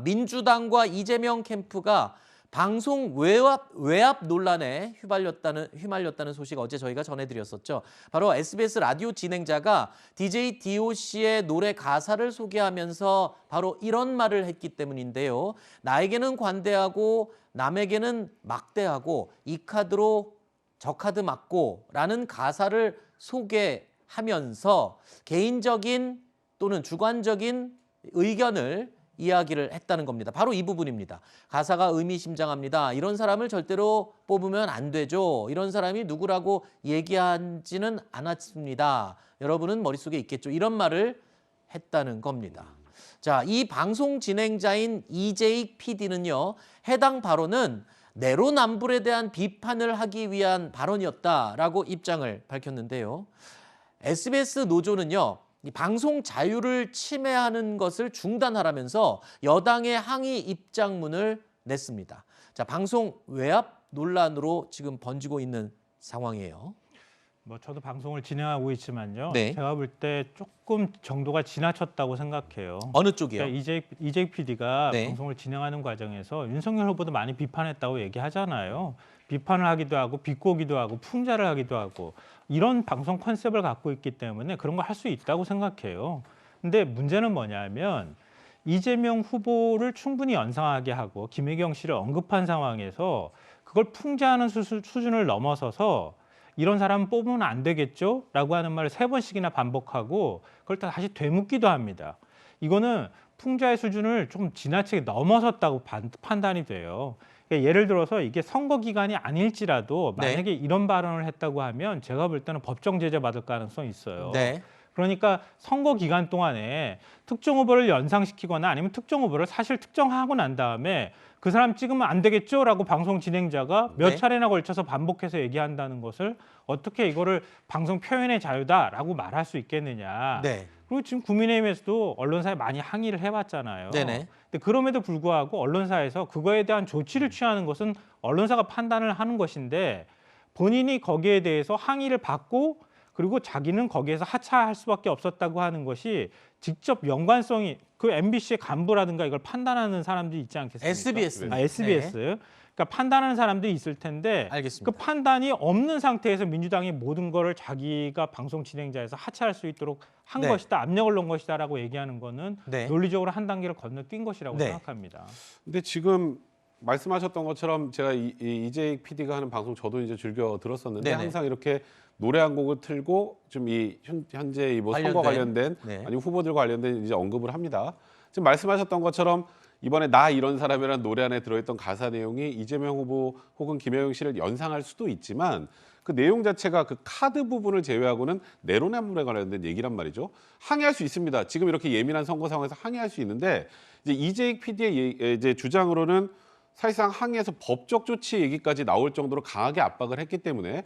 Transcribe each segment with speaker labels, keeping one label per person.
Speaker 1: 민주당과 이재명 캠프가 방송 외압 논란에 휘말렸다는 소식 어제 저희가 전해드렸었죠. 바로 SBS 라디오 진행자가 DJ DOC의 노래 가사를 소개하면서 바로 이런 말을 했기 때문인데요. 나에게는 관대하고 남에게는 막대하고 이 카드로 저 카드 맞고 라는 가사를 소개하면서 개인적인 또는 주관적인 의견을 이야기를 했다는 겁니다. 바로 이 부분입니다. 가사가 의미심장합니다. 이런 사람을 절대로 뽑으면 안 되죠. 이런 사람이 누구라고 얘기하지는 않았습니다. 여러분은 머릿속에 있겠죠. 이런 말을 했다는 겁니다. 자, 이 방송 진행자인 이재익 PD는요. 해당 발언은 내로남불에 대한 비판을 하기 위한 발언이었다라고 입장을 밝혔는데요. SBS 노조는요. 이 방송 자유를 침해하는 것을 중단하라면서 여당의 항의 입장문을 냈습니다. 자, 방송 외압 논란으로 지금 번지고 있는 상황이에요.
Speaker 2: 저도 방송을 진행하고 있지만요.
Speaker 1: 네.
Speaker 2: 제가 볼 때 조금 정도가 지나쳤다고 생각해요.
Speaker 1: 어느 쪽이요?
Speaker 2: 그러니까 이재익 PD가
Speaker 1: 네.
Speaker 2: 방송을 진행하는 과정에서 윤석열 후보도 많이 비판했다고 얘기하잖아요. 비판을 하기도 하고 비꼬기도 하고 풍자를 하기도 하고 이런 방송 컨셉을 갖고 있기 때문에 그런 거 할 수 있다고 생각해요. 근데 문제는 뭐냐면 이재명 후보를 충분히 연상하게 하고 김혜경 씨를 언급한 상황에서 그걸 풍자하는 수준을 넘어서서 이런 사람 뽑으면 안 되겠죠? 라고 하는 말을 3번씩이나 반복하고 그걸 다시 되묻기도 합니다. 이거는 풍자의 수준을 좀 지나치게 넘어섰다고 판단이 돼요. 그러니까 예를 들어서 이게 선거 기간이 아닐지라도 만약에 이런 발언을 했다고 하면 제가 볼 때는 법정 제재 받을 가능성이 있어요.
Speaker 1: 네.
Speaker 2: 그러니까 선거 기간 동안에 특정 후보를 연상시키거나 아니면 특정 후보를 사실 특정하고 난 다음에 그 사람 찍으면 안 되겠죠? 라고 방송 진행자가 몇 차례나 걸쳐서 반복해서 얘기한다는 것을 어떻게 이거를 방송 표현의 자유다라고 말할 수 있겠느냐.
Speaker 1: 네.
Speaker 2: 그리고 지금 국민의힘에서도 언론사에 많이 항의를 해봤잖아요.
Speaker 1: 네네.
Speaker 2: 근데 그럼에도 불구하고 언론사에서 그거에 대한 조치를 취하는 것은 언론사가 판단을 하는 것인데 본인이 거기에 대해서 항의를 받고 그리고 자기는 거기에서 하차할 수밖에 없었다고 하는 것이 직접 연관성이 그 MBC의 간부라든가 이걸 판단하는 사람들이 있지 않겠습니까?
Speaker 1: SBS.
Speaker 2: SBS.
Speaker 1: 네.
Speaker 2: 그러니까 판단하는 사람들이 있을 텐데
Speaker 1: 알겠습니다.
Speaker 2: 그 판단이 없는 상태에서 민주당이 모든 거를 자기가 방송 진행자에서 하차할 수 있도록 한 것이다, 압력을 넣은 것이다라고 얘기하는 거는 논리적으로 한 단계를 건너뛴 것이라고 생각합니다.
Speaker 3: 근데 지금 말씀하셨던 것처럼 제가 이재익 PD가 하는 방송 저도 이제 즐겨 들었었는데 항상 이렇게 노래 한 곡을 틀고 좀 이 현재 이 뭐 선거 관련된 아니면 후보들 관련된 이제 언급을 합니다. 지금 말씀하셨던 것처럼 이번에 나 이런 사람이라는 노래 안에 들어있던 가사 내용이 이재명 후보 혹은 김혜경 씨를 연상할 수도 있지만 그 내용 자체가 그 카드 부분을 제외하고는 내로남불에 관련된 얘기란 말이죠. 항의할 수 있습니다. 지금 이렇게 예민한 선거 상황에서 항의할 수 있는데 이제 이재익 PD의 이제 주장으로는 사실상 항의에서 법적 조치 얘기까지 나올 정도로 강하게 압박을 했기 때문에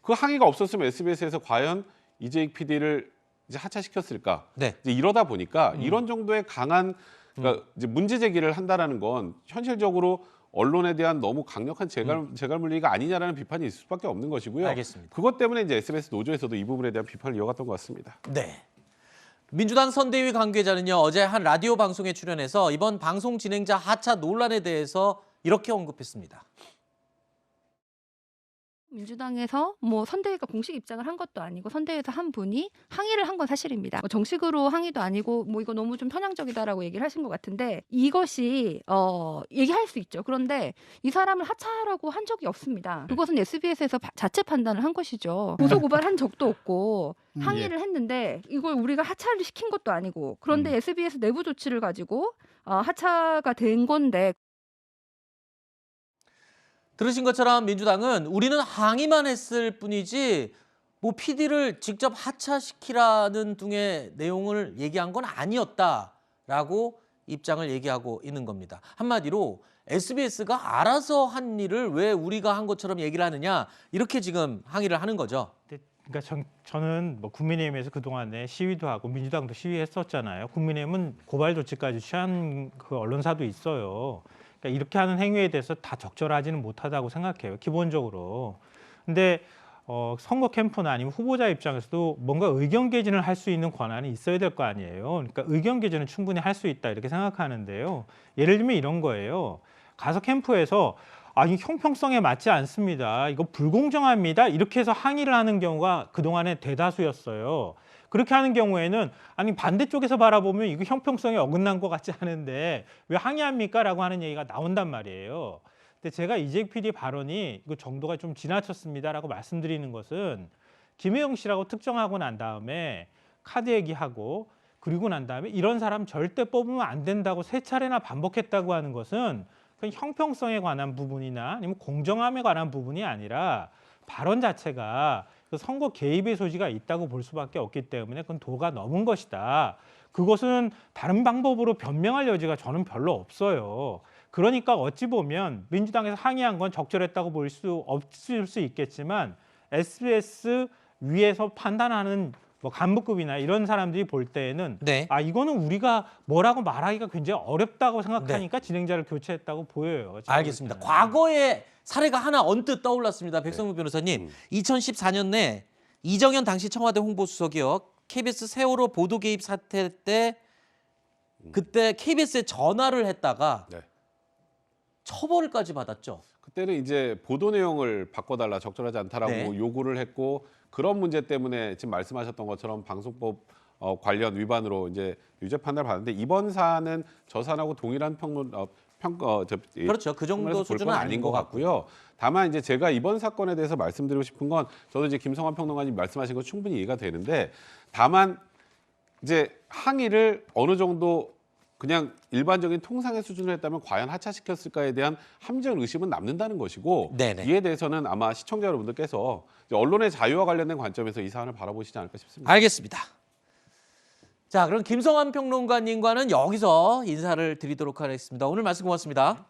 Speaker 3: 그 항의가 없었으면 SBS에서 과연 이재익 PD를 이제 하차시켰을까? 이제 이러다 보니까 이런 정도의 강한 그러니까 이제 문제 제기를 한다라는 건 현실적으로 언론에 대한 너무 강력한 재갈 물리가 아니냐라는 비판이 있을 수밖에 없는 것이고요.
Speaker 1: 알겠습니다.
Speaker 3: 그것 때문에 이제 SBS 노조에서도 이 부분에 대한 비판을 이어갔던 것 같습니다.
Speaker 1: 네. 민주당 선대위 관계자는요. 어제 한 라디오 방송에 출연해서 이번 방송 진행자 하차 논란에 대해서 이렇게 언급했습니다.
Speaker 4: 민주당에서 선대위가 공식 입장을 한 것도 아니고 선대위에서 한 분이 항의를 한 건 사실입니다. 정식으로 항의도 아니고 이거 너무 좀 편향적이다라고 얘기를 하신 것 같은데 이것이 얘기할 수 있죠. 그런데 이 사람을 하차하라고 한 적이 없습니다. 그것은 SBS에서 자체 판단을 한 것이죠. 고소 고발한 적도 없고 항의를 했는데 이걸 우리가 하차를 시킨 것도 아니고 그런데 SBS 내부 조치를 가지고 하차가 된 건데
Speaker 1: 들으신 것처럼 민주당은 우리는 항의만 했을 뿐이지 뭐 PD를 직접 하차시키라는 등의 내용을 얘기한 건 아니었다라고 입장을 얘기하고 있는 겁니다. 한마디로 SBS가 알아서 한 일을 왜 우리가 한 것처럼 얘기를 하느냐 이렇게 지금 항의를 하는 거죠.
Speaker 2: 그러니까 저는 국민의힘에서 그동안에 시위도 하고 민주당도 시위했었잖아요. 국민의힘은 고발 조치까지 취한 그 언론사도 있어요. 그러니까 이렇게 하는 행위에 대해서 다 적절하지는 못하다고 생각해요. 기본적으로. 근데 선거 캠프나 아니면 후보자 입장에서도 뭔가 의견 개진을 할 수 있는 권한이 있어야 될 거 아니에요. 그러니까 의견 개진은 충분히 할 수 있다 이렇게 생각하는데요. 예를 들면 이런 거예요. 가서 캠프에서 이 형평성에 맞지 않습니다. 이거 불공정합니다. 이렇게 해서 항의를 하는 경우가 그동안에 대다수였어요. 그렇게 하는 경우에는 반대쪽에서 바라보면 이거 형평성에 어긋난 것 같지 않은데 왜 항의합니까? 라고 하는 얘기가 나온단 말이에요. 근데 제가 이재익 PD 발언이 이거 정도가 좀 지나쳤습니다라고 말씀드리는 것은 김혜영 씨라고 특정하고 난 다음에 카드 얘기하고 그리고 난 다음에 이런 사람 절대 뽑으면 안 된다고 3차례나 반복했다고 하는 것은 그 형평성에 관한 부분이나 아니면 공정함에 관한 부분이 아니라 발언 자체가 그 선거 개입의 소지가 있다고 볼 수밖에 없기 때문에 그건 도가 넘은 것이다. 그것은 다른 방법으로 변명할 여지가 저는 별로 없어요. 그러니까 어찌 보면 민주당에서 항의한 건 적절했다고 볼 수 없을 수 있겠지만 SBS 위에서 판단하는 간부급이나 이런 사람들이 볼 때에는
Speaker 1: 네.
Speaker 2: 이거는 우리가 뭐라고 말하기가 굉장히 어렵다고 생각하니까 진행자를 교체했다고 보여요.
Speaker 1: 알겠습니다. 과거에 사례가 하나 언뜻 떠올랐습니다. 백성무 변호사님, 2014년에 이정현 당시 청와대 홍보수석이요. KBS 세월호 보도 개입 사태 때 그때 KBS에 전화를 했다가
Speaker 3: 네.
Speaker 1: 처벌까지 받았죠.
Speaker 3: 그때는 이제 보도 내용을 바꿔달라 적절하지 않다라고
Speaker 1: 네.
Speaker 3: 요구를 했고 그런 문제 때문에 지금 말씀하셨던 것처럼 방송법 관련 위반으로 이제 유죄 판단을 받았는데 이번 사안은 저 사안하고 동일한
Speaker 1: 그렇죠. 그 정도
Speaker 3: 볼
Speaker 1: 수준은
Speaker 3: 건
Speaker 1: 아닌 것 같고요.
Speaker 3: 다만 이제 제가 이번 사건에 대해서 말씀드리고 싶은 건 저도 이제 김성환 평론가님 말씀하신 거 충분히 이해가 되는데 다만 이제 항의를 어느 정도 그냥 일반적인 통상의 수준으로 했다면 과연 하차시켰을까에 대한 함정 의심은 남는다는 것이고
Speaker 1: 네네.
Speaker 3: 이에 대해서는 아마 시청자 여러분들께서 이제 언론의 자유와 관련된 관점에서 이 사안을 바라보시지 않을까 싶습니다.
Speaker 1: 알겠습니다. 자, 그럼 김성환 평론가님과는 여기서 인사를 드리도록 하겠습니다. 오늘 말씀 고맙습니다.